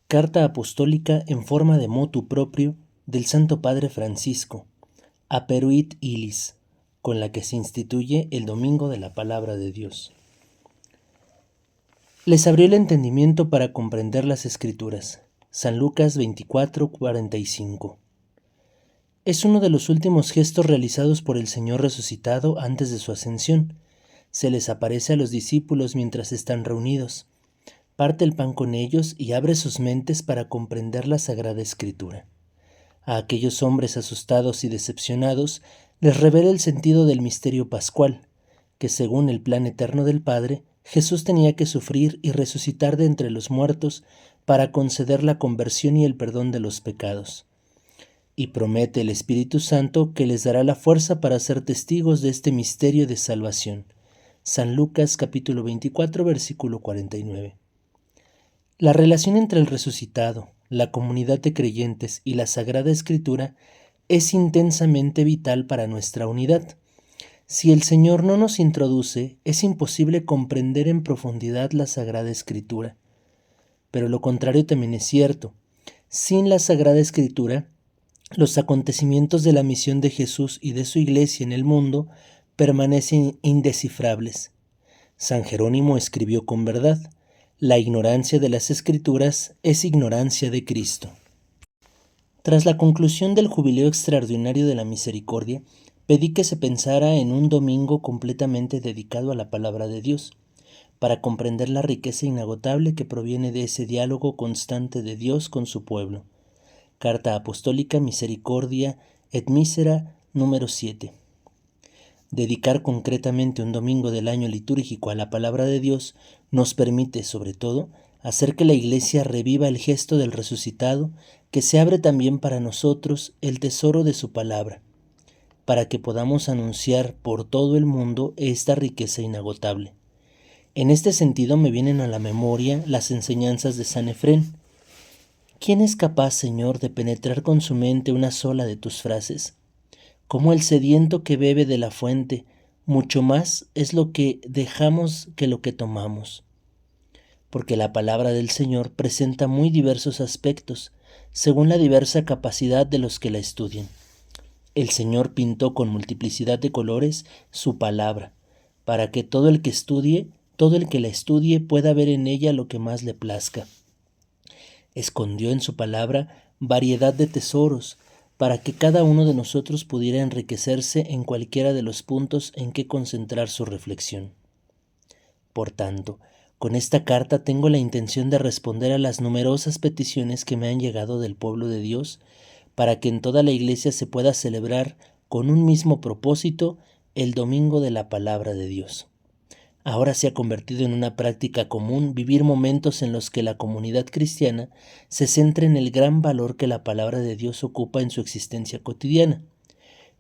Carta apostólica en forma de motu proprio del Santo Padre Francisco, Aperuit Illis, con la que se instituye el Domingo de la Palabra de Dios. Les abrió el entendimiento para comprender las Escrituras. San Lucas 24:45. Es uno de los últimos gestos realizados por el Señor resucitado antes de su ascensión. Se les aparece a los discípulos mientras están reunidos. Parte el pan con ellos y abre sus mentes para comprender la Sagrada Escritura. A aquellos hombres asustados y decepcionados les revela el sentido del misterio pascual, que según el plan eterno del Padre, Jesús tenía que sufrir y resucitar de entre los muertos para conceder la conversión y el perdón de los pecados. Y promete el Espíritu Santo que les dará la fuerza para ser testigos de este misterio de salvación. San Lucas capítulo 24, versículo 49. La relación entre el resucitado, la comunidad de creyentes y la Sagrada Escritura es intensamente vital para nuestra unidad. Si el Señor no nos introduce, es imposible comprender en profundidad la Sagrada Escritura. Pero lo contrario también es cierto. Sin la Sagrada Escritura, los acontecimientos de la misión de Jesús y de su Iglesia en el mundo permanecen indescifrables. San Jerónimo escribió con verdad: la ignorancia de las Escrituras es ignorancia de Cristo. Tras la conclusión del Jubileo Extraordinario de la Misericordia, pedí que se pensara en un domingo completamente dedicado a la Palabra de Dios, para comprender la riqueza inagotable que proviene de ese diálogo constante de Dios con su pueblo. Carta Apostólica Misericordia et Misera número 7. Dedicar concretamente un domingo del año litúrgico a la Palabra de Dios nos permite, sobre todo, hacer que la Iglesia reviva el gesto del resucitado, que se abre también para nosotros el tesoro de su palabra, para que podamos anunciar por todo el mundo esta riqueza inagotable. En este sentido me vienen a la memoria las enseñanzas de San Efrén. ¿Quién es capaz, Señor, de penetrar con su mente una sola de tus frases? Como el sediento que bebe de la fuente, mucho más es lo que dejamos que lo que tomamos. Porque la palabra del Señor presenta muy diversos aspectos, según la diversa capacidad de los que la estudian. El Señor pintó con multiplicidad de colores su palabra, para que todo el que la estudie pueda ver en ella lo que más le plazca. Escondió en su palabra variedad de tesoros, para que cada uno de nosotros pudiera enriquecerse en cualquiera de los puntos en que concentrar su reflexión. Por tanto, con esta carta tengo la intención de responder a las numerosas peticiones que me han llegado del pueblo de Dios, para que en toda la Iglesia se pueda celebrar con un mismo propósito el Domingo de la Palabra de Dios. Ahora se ha convertido en una práctica común vivir momentos en los que la comunidad cristiana se centra en el gran valor que la palabra de Dios ocupa en su existencia cotidiana.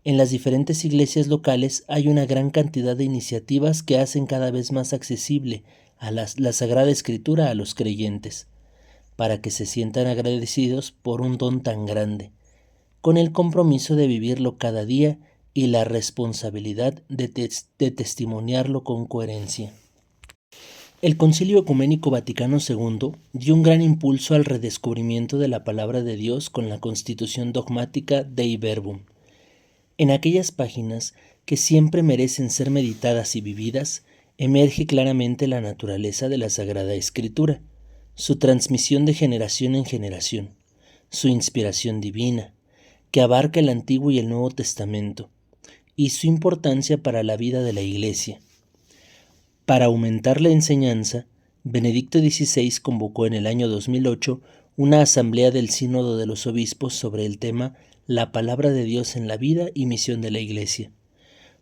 En las diferentes iglesias locales hay una gran cantidad de iniciativas que hacen cada vez más accesible a la Sagrada Escritura a los creyentes, para que se sientan agradecidos por un don tan grande, con el compromiso de vivirlo cada día y la responsabilidad de testimoniarlo con coherencia. El Concilio Ecuménico Vaticano II dio un gran impulso al redescubrimiento de la palabra de Dios con la Constitución dogmática Dei Verbum. En aquellas páginas que siempre merecen ser meditadas y vividas, emerge claramente la naturaleza de la Sagrada Escritura, su transmisión de generación en generación, su inspiración divina, que abarca el Antiguo y el Nuevo Testamento, y su importancia para la vida de la Iglesia. Para aumentar la enseñanza, Benedicto XVI convocó en el año 2008 una asamblea del Sínodo de los Obispos sobre el tema La Palabra de Dios en la vida y misión de la Iglesia,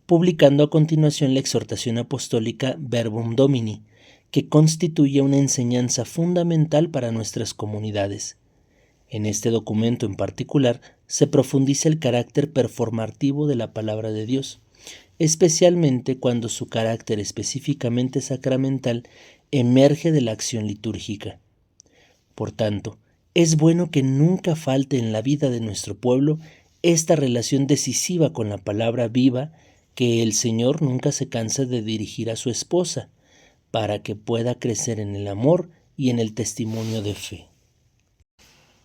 publicando a continuación la exhortación apostólica Verbum Domini, que constituye una enseñanza fundamental para nuestras comunidades. En este documento en particular se profundiza el carácter performativo de la palabra de Dios, especialmente cuando su carácter específicamente sacramental emerge de la acción litúrgica. Por tanto, es bueno que nunca falte en la vida de nuestro pueblo esta relación decisiva con la palabra viva que el Señor nunca se cansa de dirigir a su esposa, para que pueda crecer en el amor y en el testimonio de fe.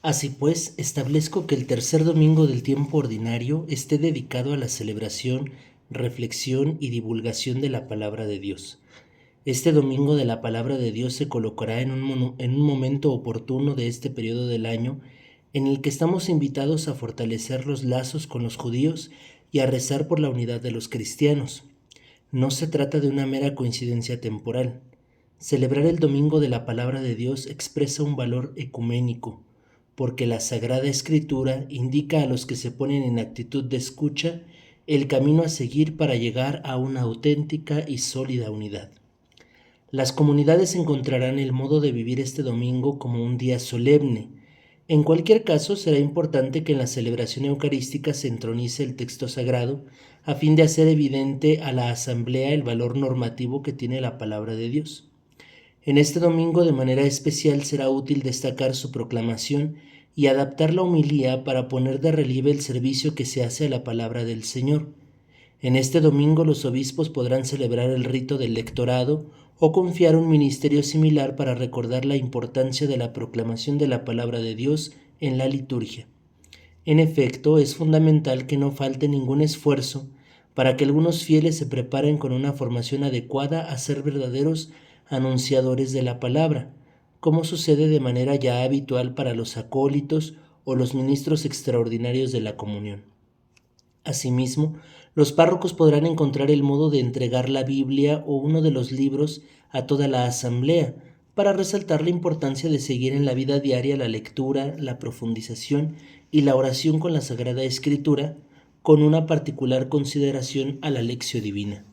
Así pues, establezco que el tercer domingo del tiempo ordinario esté dedicado a la celebración, reflexión y divulgación de la palabra de Dios. Este domingo de la palabra de Dios se colocará en un momento oportuno de este periodo del año en el que estamos invitados a fortalecer los lazos con los judíos y a rezar por la unidad de los cristianos. No se trata de una mera coincidencia temporal. Celebrar el domingo de la palabra de Dios expresa un valor ecuménico, porque la Sagrada Escritura indica a los que se ponen en actitud de escucha el camino a seguir para llegar a una auténtica y sólida unidad. Las comunidades encontrarán el modo de vivir este domingo como un día solemne. En cualquier caso, será importante que en la celebración eucarística se entronice el texto sagrado a fin de hacer evidente a la asamblea el valor normativo que tiene la palabra de Dios. En este domingo de manera especial será útil destacar su proclamación y adaptar la homilía para poner de relieve el servicio que se hace a la palabra del Señor. En este domingo los obispos podrán celebrar el rito del lectorado o confiar un ministerio similar para recordar la importancia de la proclamación de la palabra de Dios en la liturgia. En efecto, es fundamental que no falte ningún esfuerzo para que algunos fieles se preparen con una formación adecuada a ser verdaderos anunciadores de la palabra, como sucede de manera ya habitual para los acólitos o los ministros extraordinarios de la comunión. Asimismo, los párrocos podrán encontrar el modo de entregar la Biblia o uno de los libros a toda la asamblea, para resaltar la importancia de seguir en la vida diaria la lectura, la profundización y la oración con la Sagrada Escritura, con una particular consideración a la lección divina.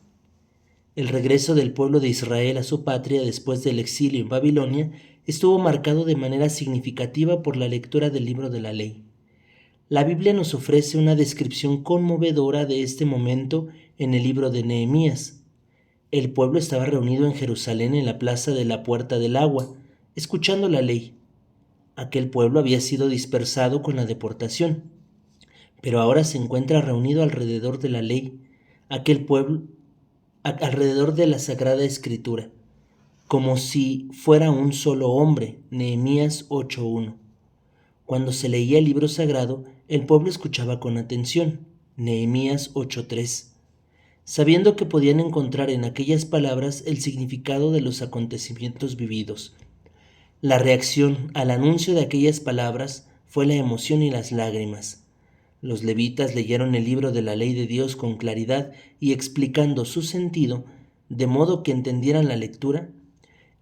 El regreso del pueblo de Israel a su patria después del exilio en Babilonia estuvo marcado de manera significativa por la lectura del libro de la ley. La Biblia nos ofrece una descripción conmovedora de este momento en el libro de Nehemías. El pueblo estaba reunido en Jerusalén en la plaza de la Puerta del Agua, escuchando la ley. Aquel pueblo había sido dispersado con la deportación, pero ahora se encuentra reunido alrededor de la ley, aquel pueblo, alrededor de la Sagrada Escritura, como si fuera un solo hombre. Nehemías 8:1. Cuando se leía el libro sagrado, el pueblo escuchaba con atención. Nehemías 8:3. Sabiendo que podían encontrar en aquellas palabras el significado de los acontecimientos vividos. La reacción al anuncio de aquellas palabras fue la emoción y las lágrimas. Los levitas leyeron el libro de la ley de Dios con claridad y explicando su sentido, de modo que entendieran la lectura.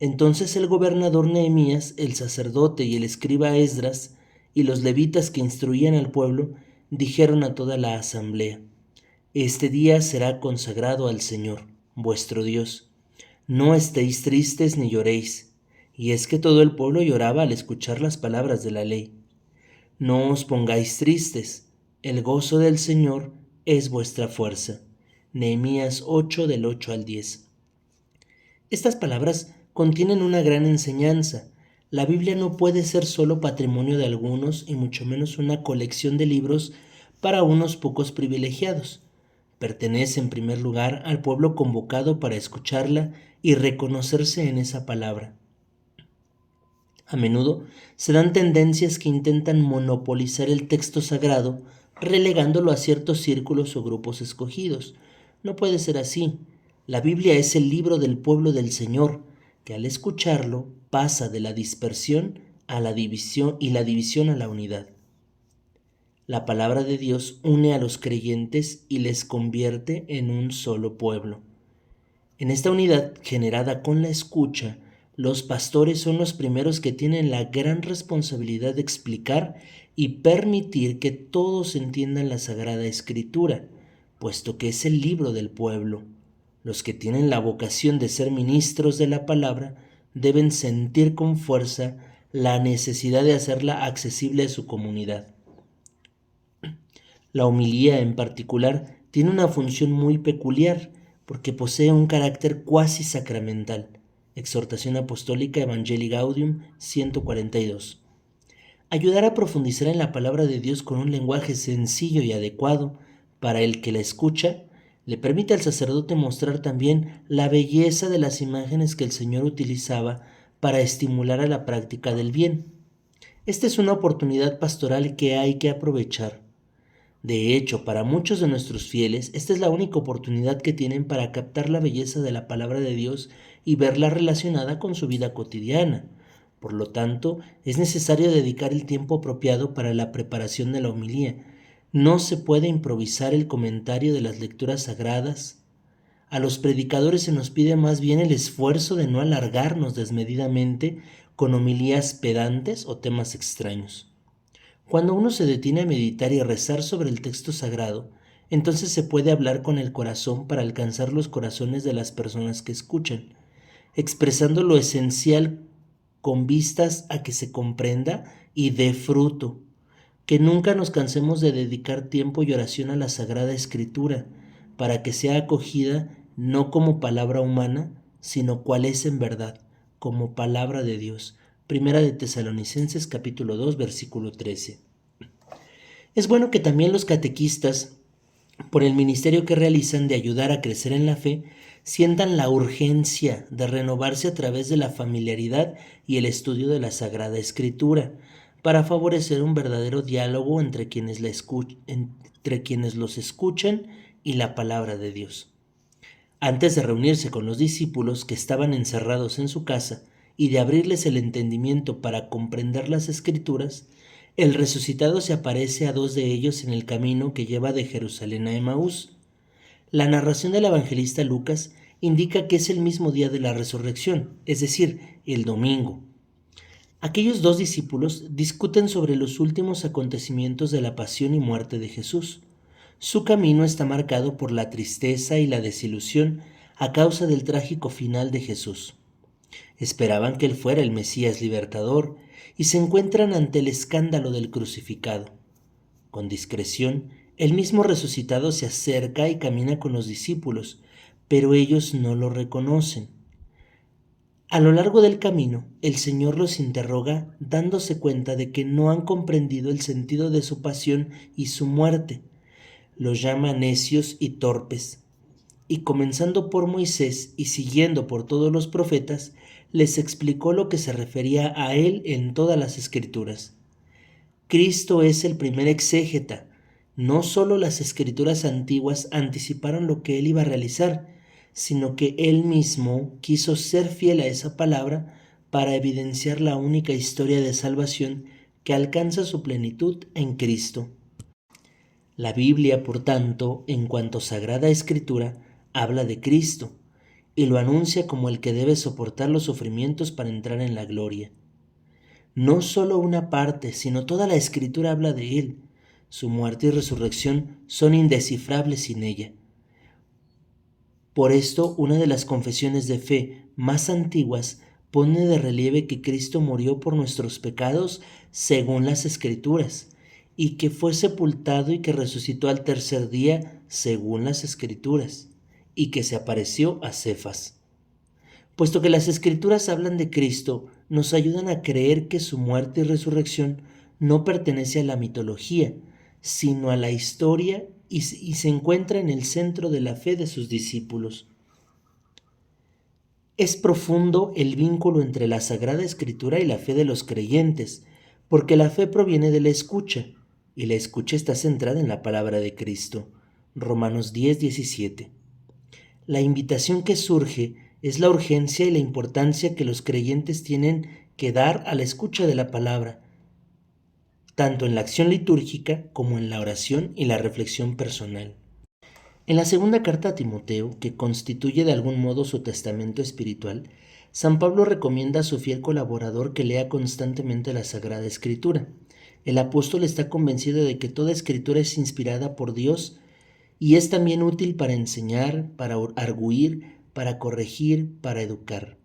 Entonces el gobernador Nehemías, el sacerdote y el escriba Esdras, y los levitas que instruían al pueblo, dijeron a toda la asamblea: Este día será consagrado al Señor, vuestro Dios. No estéis tristes ni lloréis. Y es que todo el pueblo lloraba al escuchar las palabras de la ley. No os pongáis tristes, el gozo del Señor es vuestra fuerza. Nehemías 8 del 8 al 10. Estas palabras contienen una gran enseñanza. La Biblia no puede ser solo patrimonio de algunos y mucho menos una colección de libros para unos pocos privilegiados. Pertenece en primer lugar al pueblo convocado para escucharla y reconocerse en esa palabra. A menudo se dan tendencias que intentan monopolizar el texto sagrado, relegándolo a ciertos círculos o grupos escogidos. No puede ser así. La Biblia es el libro del pueblo del Señor, que al escucharlo pasa de la dispersión a la división y la división a la unidad. La palabra de Dios une a los creyentes y les convierte en un solo pueblo. En esta unidad generada con la escucha, los pastores son los primeros que tienen la gran responsabilidad de explicar y permitir que todos entiendan la Sagrada Escritura, puesto que es el libro del pueblo. Los que tienen la vocación de ser ministros de la palabra deben sentir con fuerza la necesidad de hacerla accesible a su comunidad. La homilía en particular tiene una función muy peculiar porque posee un carácter cuasi sacramental. Exhortación Apostólica Evangelii Gaudium 142. Ayudar a profundizar en la palabra de Dios con un lenguaje sencillo y adecuado para el que la escucha le permite al sacerdote mostrar también la belleza de las imágenes que el Señor utilizaba para estimular a la práctica del bien. Esta es una oportunidad pastoral que hay que aprovechar. De hecho, para muchos de nuestros fieles, esta es la única oportunidad que tienen para captar la belleza de la palabra de Dios y verla relacionada con su vida cotidiana. Por lo tanto, es necesario dedicar el tiempo apropiado para la preparación de la homilía. No se puede improvisar el comentario de las lecturas sagradas. A los predicadores se nos pide más bien el esfuerzo de no alargarnos desmedidamente con homilías pedantes o temas extraños. Cuando uno se detiene a meditar y a rezar sobre el texto sagrado, entonces se puede hablar con el corazón para alcanzar los corazones de las personas que escuchan, expresando lo esencial con vistas a que se comprenda y dé fruto. Que nunca nos cansemos de dedicar tiempo y oración a la Sagrada Escritura, para que sea acogida no como palabra humana, sino cual es en verdad, como palabra de Dios. Primera de Tesalonicenses capítulo 2, versículo 13. Es bueno que también los catequistas, por el ministerio que realizan de ayudar a crecer en la fe, sientan la urgencia de renovarse a través de la familiaridad y el estudio de la Sagrada Escritura, para favorecer un verdadero diálogo entre quienes los escuchan y la palabra de Dios. Antes de reunirse con los discípulos que estaban encerrados en su casa y de abrirles el entendimiento para comprender las Escrituras, el resucitado se aparece a dos de ellos en el camino que lleva de Jerusalén a Emaús. La narración del evangelista Lucas indica que es el mismo día de la resurrección, es decir, el domingo. Aquellos dos discípulos discuten sobre los últimos acontecimientos de la pasión y muerte de Jesús. Su camino está marcado por la tristeza y la desilusión a causa del trágico final de Jesús. Esperaban que él fuera el Mesías libertador y se encuentran ante el escándalo del crucificado. Con discreción, el mismo resucitado se acerca y camina con los discípulos, pero ellos no lo reconocen. A lo largo del camino, el Señor los interroga dándose cuenta de que no han comprendido el sentido de su pasión y su muerte. Los llama necios y torpes, y comenzando por Moisés y siguiendo por todos los profetas, les explicó lo que se refería a él en todas las Escrituras. Cristo es el primer exégeta. No solo las Escrituras antiguas anticiparon lo que él iba a realizar, sino que él mismo quiso ser fiel a esa palabra para evidenciar la única historia de salvación que alcanza su plenitud en Cristo. La Biblia, por tanto, en cuanto Sagrada Escritura, habla de Cristo y lo anuncia como el que debe soportar los sufrimientos para entrar en la gloria. No solo una parte, sino toda la Escritura habla de Él. Su muerte y resurrección son indescifrables sin ella. Por esto, una de las confesiones de fe más antiguas pone de relieve que Cristo murió por nuestros pecados según las Escrituras, y que fue sepultado y que resucitó al tercer día según las Escrituras, y que se apareció a Cefas. Puesto que las Escrituras hablan de Cristo, nos ayudan a creer que su muerte y resurrección no pertenece a la mitología, sino a la historia y se encuentra en el centro de la fe de sus discípulos. Es profundo el vínculo entre la Sagrada Escritura y la fe de los creyentes, porque la fe proviene de la escucha, y la escucha está centrada en la palabra de Cristo. Romanos 10:17. La invitación que surge es la urgencia y la importancia que los creyentes tienen que dar a la escucha de la palabra, tanto en la acción litúrgica como en la oración y la reflexión personal. En la segunda carta a Timoteo, que constituye de algún modo su testamento espiritual, San Pablo recomienda a su fiel colaborador que lea constantemente la Sagrada Escritura. El apóstol está convencido de que toda escritura es inspirada por Dios y es también útil para enseñar, para arguir, para corregir, para educar.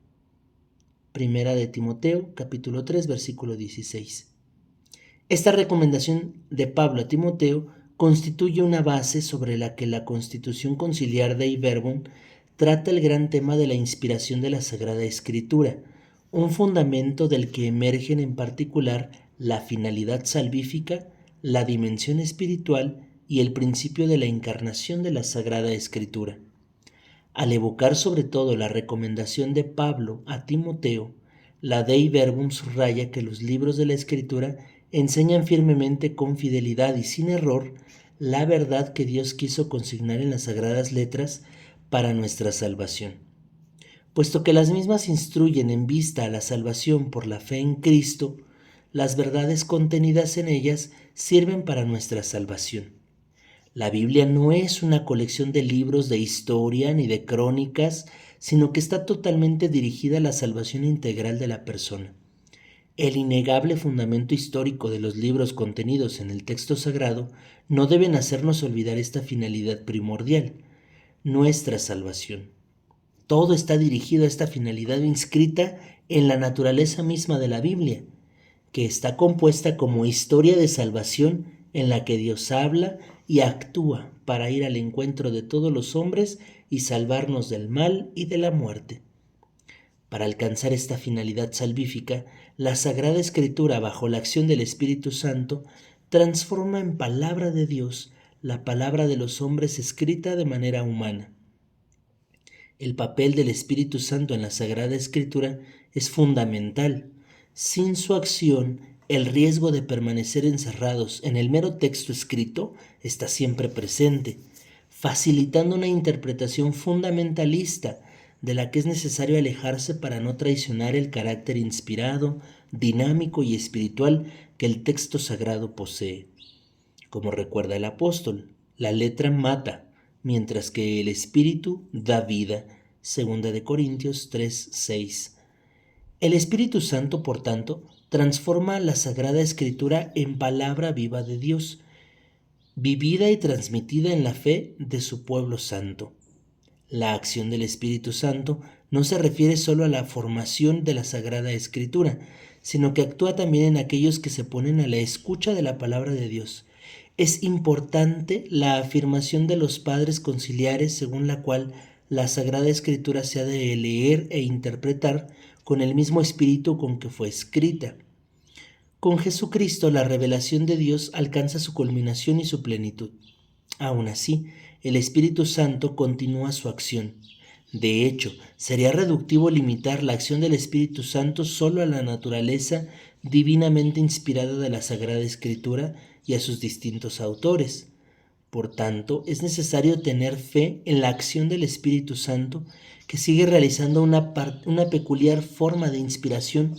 Primera de Timoteo, capítulo 3, versículo 16. Esta recomendación de Pablo a Timoteo constituye una base sobre la que la Constitución Conciliar Dei Verbum trata el gran tema de la inspiración de la Sagrada Escritura, un fundamento del que emergen en particular la finalidad salvífica, la dimensión espiritual y el principio de la encarnación de la Sagrada Escritura. Al evocar sobre todo la recomendación de Pablo a Timoteo, La Dei Verbum subraya que los libros de la Escritura enseñan firmemente, con fidelidad y sin error, la verdad que Dios quiso consignar en las sagradas letras para nuestra salvación. Puesto que las mismas instruyen en vista a la salvación por la fe en Cristo, las verdades contenidas en ellas sirven para nuestra salvación. La Biblia no es una colección de libros de historia ni de crónicas, sino que está totalmente dirigida a la salvación integral de la persona. El innegable fundamento histórico de los libros contenidos en el texto sagrado no deben hacernos olvidar esta finalidad primordial, nuestra salvación. Todo está dirigido a esta finalidad inscrita en la naturaleza misma de la Biblia, que está compuesta como historia de salvación en la que Dios habla y actúa para ir al encuentro de todos los hombres y salvarnos del mal y de la muerte. Para alcanzar esta finalidad salvífica, la Sagrada Escritura, bajo la acción del Espíritu Santo, transforma en palabra de Dios la palabra de los hombres escrita de manera humana. El papel del Espíritu Santo en la Sagrada Escritura es fundamental. Sin su acción, el riesgo de permanecer encerrados en el mero texto escrito está siempre presente, facilitando una interpretación fundamentalista de la que es necesario alejarse para no traicionar el carácter inspirado, dinámico y espiritual que el texto sagrado posee. Como recuerda el apóstol, la letra mata, mientras que el Espíritu da vida. 2 Corintios 3:6. El Espíritu Santo, por tanto, transforma la Sagrada Escritura en palabra viva de Dios, vivida y transmitida en la fe de su pueblo santo. La acción del Espíritu Santo no se refiere solo a la formación de la Sagrada Escritura, sino que actúa también en aquellos que se ponen a la escucha de la palabra de Dios. Es importante la afirmación de los padres conciliares según la cual la Sagrada Escritura se ha de leer e interpretar con el mismo espíritu con que fue escrita. Con Jesucristo la revelación de Dios alcanza su culminación y su plenitud. Aún así, el Espíritu Santo continúa su acción. De hecho, sería reductivo limitar la acción del Espíritu Santo solo a la naturaleza divinamente inspirada de la Sagrada Escritura y a sus distintos autores. Por tanto, es necesario tener fe en la acción del Espíritu Santo, que sigue realizando una peculiar forma de inspiración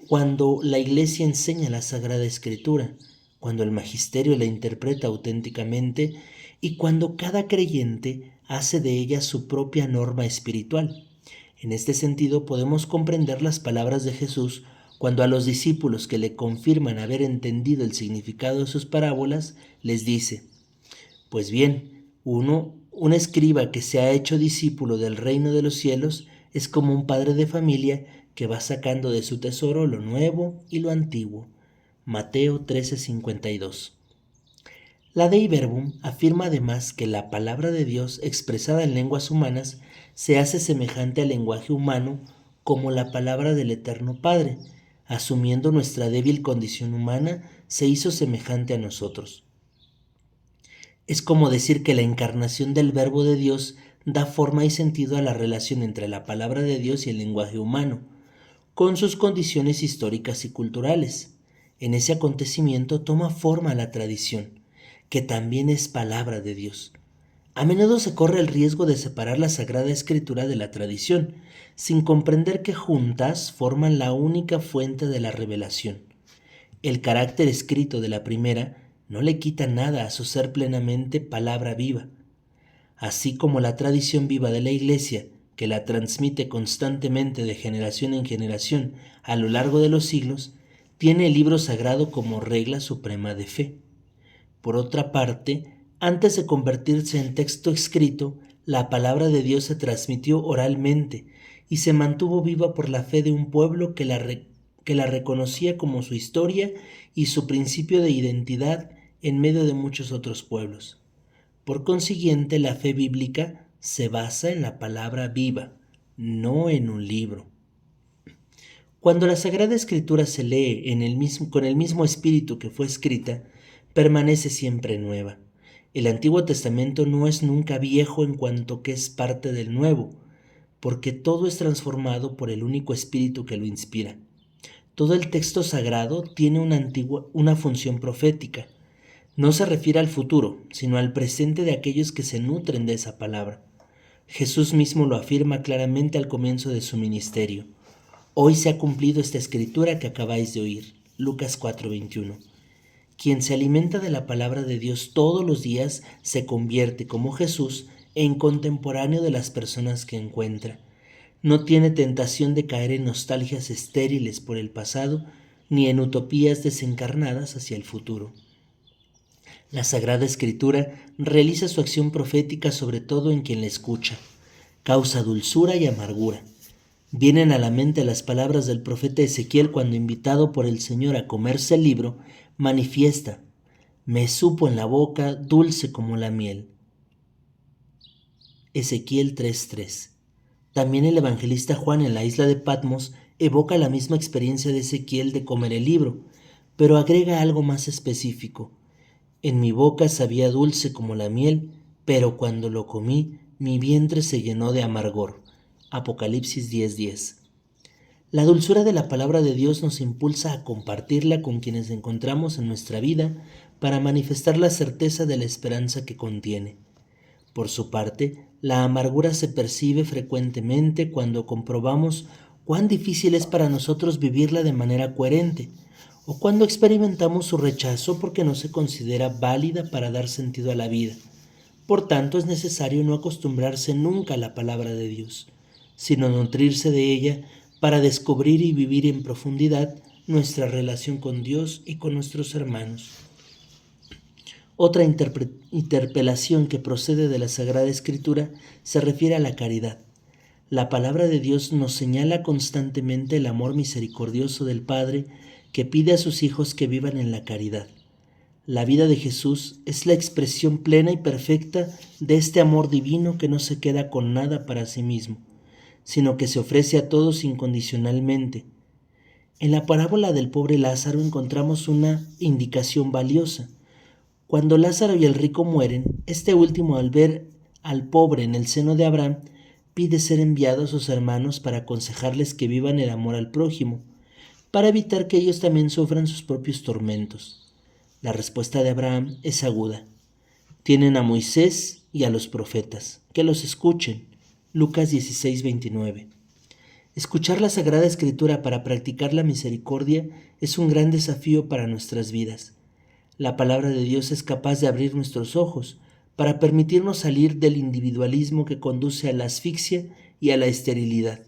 cuando la Iglesia enseña la Sagrada Escritura, cuando el magisterio la interpreta auténticamente y cuando cada creyente hace de ella su propia norma espiritual. En este sentido podemos comprender las palabras de Jesús cuando a los discípulos que le confirman haber entendido el significado de sus parábolas les dice: pues bien, un escriba que se ha hecho discípulo del reino de los cielos es como un padre de familia que va sacando de su tesoro lo nuevo y lo antiguo. Mateo 13:52. La Dei Verbum afirma además que la palabra de Dios expresada en lenguas humanas se hace semejante al lenguaje humano como la palabra del Eterno Padre, asumiendo nuestra débil condición humana, se hizo semejante a nosotros. Es como decir que la encarnación del Verbo de Dios da forma y sentido a la relación entre la palabra de Dios y el lenguaje humano, con sus condiciones históricas y culturales. En ese acontecimiento toma forma la tradición, que también es palabra de Dios. A menudo se corre el riesgo de separar la Sagrada Escritura de la tradición, sin comprender que juntas forman la única fuente de la revelación. El carácter escrito de la primera no le quita nada a su ser plenamente palabra viva, así como la tradición viva de la Iglesia, que la transmite constantemente de generación en generación a lo largo de los siglos, tiene el libro sagrado como regla suprema de fe. Por otra parte, antes de convertirse en texto escrito, la palabra de Dios se transmitió oralmente y se mantuvo viva por la fe de un pueblo que la reconocía como su historia y su principio de identidad en medio de muchos otros pueblos. Por consiguiente, la fe bíblica se basa en la palabra viva, no en un libro. Cuando la Sagrada Escritura se lee con el mismo espíritu que fue escrita, permanece siempre nueva. El Antiguo Testamento no es nunca viejo en cuanto que es parte del Nuevo, porque todo es transformado por el único espíritu que lo inspira. Todo el texto sagrado tiene una función profética. No se refiere al futuro, sino al presente de aquellos que se nutren de esa palabra. Jesús mismo lo afirma claramente al comienzo de su ministerio. Hoy se ha cumplido esta escritura que acabáis de oír. Lucas 4:21. Quien se alimenta de la palabra de Dios todos los días se convierte, como Jesús, en contemporáneo de las personas que encuentra. No tiene tentación de caer en nostalgias estériles por el pasado, ni en utopías desencarnadas hacia el futuro. La Sagrada Escritura realiza su acción profética sobre todo en quien la escucha. Causa dulzura y amargura. Vienen a la mente las palabras del profeta Ezequiel cuando, invitado por el Señor a comerse el libro, manifiesta: me supo en la boca dulce como la miel. Ezequiel 3:3. También el evangelista Juan en la isla de Patmos evoca la misma experiencia de Ezequiel de comer el libro, pero agrega algo más específico. En mi boca sabía dulce como la miel, pero cuando lo comí, mi vientre se llenó de amargor. Apocalipsis 10:10. La dulzura de la palabra de Dios nos impulsa a compartirla con quienes encontramos en nuestra vida para manifestar la certeza de la esperanza que contiene. Por su parte, la amargura se percibe frecuentemente cuando comprobamos cuán difícil es para nosotros vivirla de manera coherente, o cuando experimentamos su rechazo porque no se considera válida para dar sentido a la vida. Por tanto, es necesario no acostumbrarse nunca a la palabra de Dios, sino nutrirse de ella para descubrir y vivir en profundidad nuestra relación con Dios y con nuestros hermanos. Otra interpelación que procede de la Sagrada Escritura se refiere a la caridad. La palabra de Dios nos señala constantemente el amor misericordioso del Padre que pide a sus hijos que vivan en la caridad. La vida de Jesús es la expresión plena y perfecta de este amor divino que no se queda con nada para sí mismo, sino que se ofrece a todos incondicionalmente. En la parábola del pobre Lázaro encontramos una indicación valiosa. Cuando Lázaro y el rico mueren, este último, al ver al pobre en el seno de Abraham, pide ser enviado a sus hermanos para aconsejarles que vivan el amor al prójimo, para evitar que ellos también sufran sus propios tormentos. La respuesta de Abraham es aguda. Tienen a Moisés y a los profetas, que los escuchen. Lucas 16:29. Escuchar la Sagrada Escritura para practicar la misericordia es un gran desafío para nuestras vidas. La palabra de Dios es capaz de abrir nuestros ojos para permitirnos salir del individualismo que conduce a la asfixia y a la esterilidad,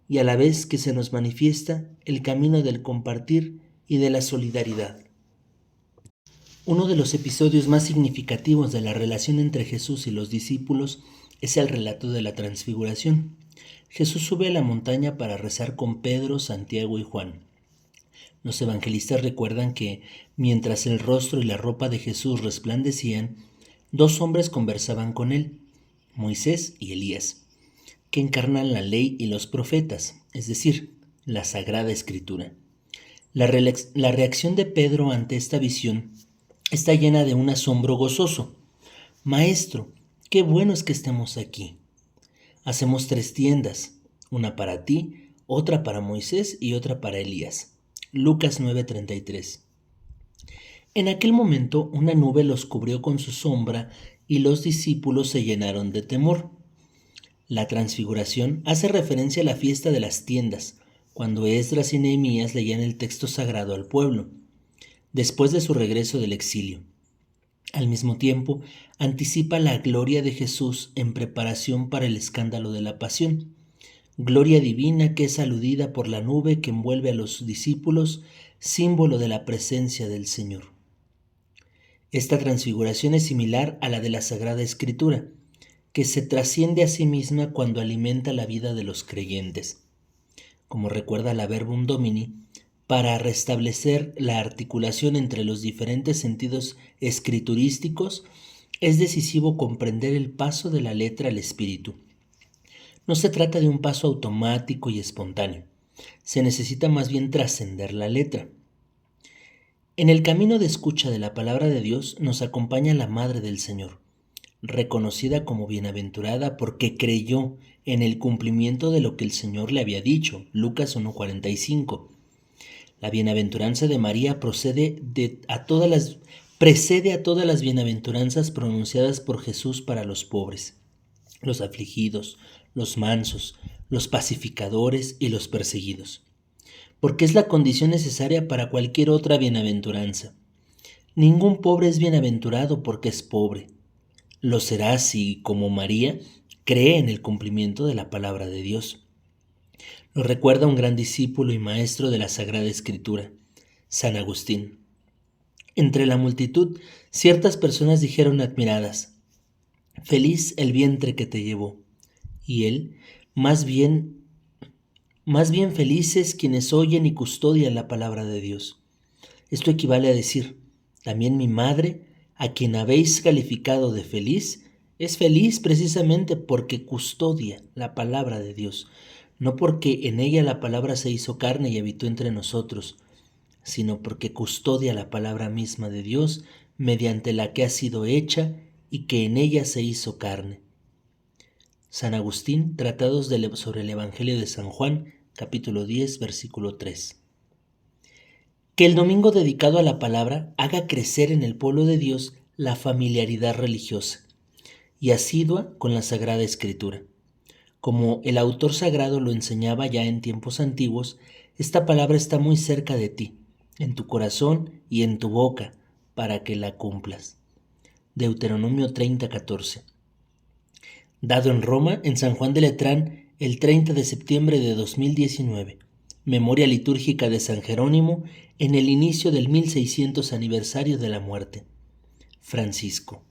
y a la vez que se nos manifiesta el camino del compartir y de la solidaridad. Uno de los episodios más significativos de la relación entre Jesús y los discípulos es el relato de la Transfiguración. Jesús sube a la montaña para rezar con Pedro, Santiago y Juan. Los evangelistas recuerdan que, mientras el rostro y la ropa de Jesús resplandecían, dos hombres conversaban con él, Moisés y Elías, que encarnan la ley y los profetas, es decir, la Sagrada Escritura. La reacción de Pedro ante esta visión está llena de un asombro gozoso. Maestro, qué bueno es que estemos aquí. Hacemos 3 tiendas, una para ti, otra para Moisés y otra para Elías. Lucas 9:33. En aquel momento una nube los cubrió con su sombra y los discípulos se llenaron de temor. La Transfiguración hace referencia a la fiesta de las tiendas, cuando Esdras y Nehemías leían el texto sagrado al pueblo, después de su regreso del exilio. Al mismo tiempo, anticipa la gloria de Jesús en preparación para el escándalo de la pasión, gloria divina que es aludida por la nube que envuelve a los discípulos, símbolo de la presencia del Señor. Esta transfiguración es similar a la de la Sagrada Escritura, que se trasciende a sí misma cuando alimenta la vida de los creyentes. Como recuerda la Verbum Domini, para restablecer la articulación entre los diferentes sentidos escriturísticos, es decisivo comprender el paso de la letra al espíritu. No se trata de un paso automático y espontáneo. Se necesita más bien trascender la letra. En el camino de escucha de la palabra de Dios nos acompaña la Madre del Señor. reconocida como bienaventurada porque creyó en el cumplimiento de lo que el Señor le había dicho. Lucas 1:45. La bienaventuranza de María precede a todas las bienaventuranzas pronunciadas por Jesús para los pobres, los afligidos, los mansos, los pacificadores y los perseguidos, porque es la condición necesaria para cualquier otra bienaventuranza. Ningún pobre es bienaventurado porque es pobre. Lo será si, como María, cree en el cumplimiento de la palabra de Dios. Lo recuerda un gran discípulo y maestro de la Sagrada Escritura, San Agustín. Entre la multitud, ciertas personas dijeron admiradas: «Feliz el vientre que te llevó». Y él, más bien felices quienes oyen y custodian la palabra de Dios. Esto equivale a decir: también mi madre, a quien habéis calificado de feliz, es feliz precisamente porque custodia la palabra de Dios, no porque en ella la palabra se hizo carne y habitó entre nosotros, sino porque custodia la palabra misma de Dios, mediante la que ha sido hecha y que en ella se hizo carne. San Agustín, Tratados sobre el Evangelio de San Juan, capítulo 10, versículo 3. Que el domingo dedicado a la palabra haga crecer en el pueblo de Dios la familiaridad religiosa y asidua con la Sagrada Escritura. Como el autor sagrado lo enseñaba ya en tiempos antiguos, esta palabra está muy cerca de ti, en tu corazón y en tu boca, para que la cumplas. Deuteronomio 30:14. Dado en Roma, en San Juan de Letrán, el 30 de septiembre de 2019. Memoria litúrgica de San Jerónimo en el inicio del 1600 aniversario de la muerte. Francisco.